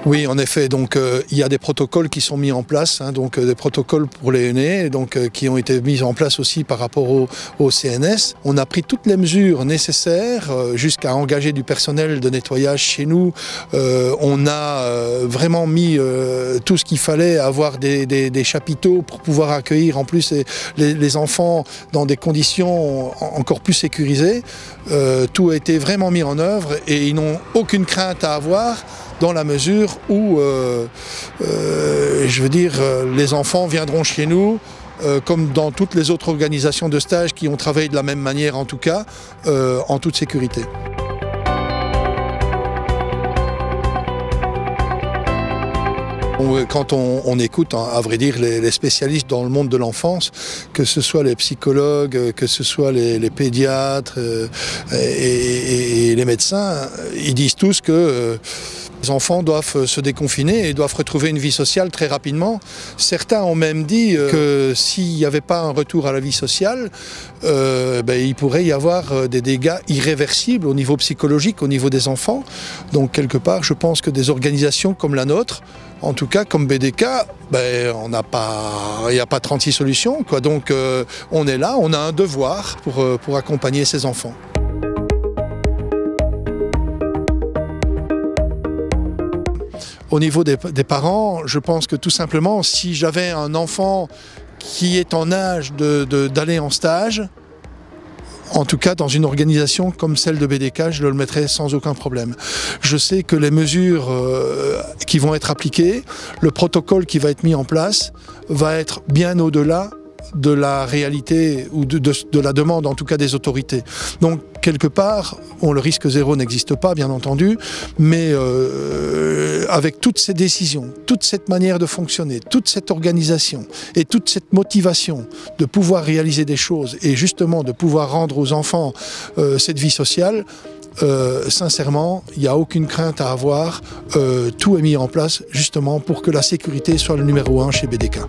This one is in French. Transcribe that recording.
Oui, en effet. Donc, il y a des protocoles qui sont mis en place, donc des protocoles pour les aînés, donc qui ont été mis en place aussi par rapport au CNS. On a pris toutes les mesures nécessaires jusqu'à engager du personnel de nettoyage chez nous. On a vraiment mis tout ce qu'il fallait, avoir des chapiteaux pour pouvoir accueillir en plus les enfants dans des conditions encore plus sécurisées. Tout a été vraiment mis en œuvre et ils n'ont aucune crainte à avoir, dans la mesure où, je veux dire, les enfants viendront chez nous, comme dans toutes les autres organisations de stage qui ont travaillé de la même manière en tout cas, en toute sécurité. Quand on écoute, à vrai dire, les spécialistes dans le monde de l'enfance, que ce soit les psychologues, que ce soit les pédiatres et les médecins, ils disent tous que les enfants doivent se déconfiner et doivent retrouver une vie sociale très rapidement. Certains ont même dit que s'il n'y avait pas un retour à la vie sociale, il pourrait y avoir des dégâts irréversibles au niveau psychologique, au niveau des enfants. Donc quelque part, je pense que des organisations comme la nôtre, en tout cas comme BDK, il n'y a pas 36 solutions, quoi. Donc on est là, on a un devoir pour accompagner ces enfants. Au niveau des parents, je pense que tout simplement, si j'avais un enfant qui est en âge d'aller en stage, en tout cas dans une organisation comme celle de BDK, je le mettrais sans aucun problème. Je sais que les mesures qui vont être appliquées, le protocole qui va être mis en place, va être bien au-delà de la réalité ou de la demande en tout cas des autorités. Donc quelque part, le risque zéro n'existe pas bien entendu, mais avec toutes ces décisions, toute cette manière de fonctionner, toute cette organisation et toute cette motivation de pouvoir réaliser des choses et justement de pouvoir rendre aux enfants cette vie sociale, sincèrement, il n'y a aucune crainte à avoir. Tout est mis en place justement pour que la sécurité soit le numéro 1 chez BDK.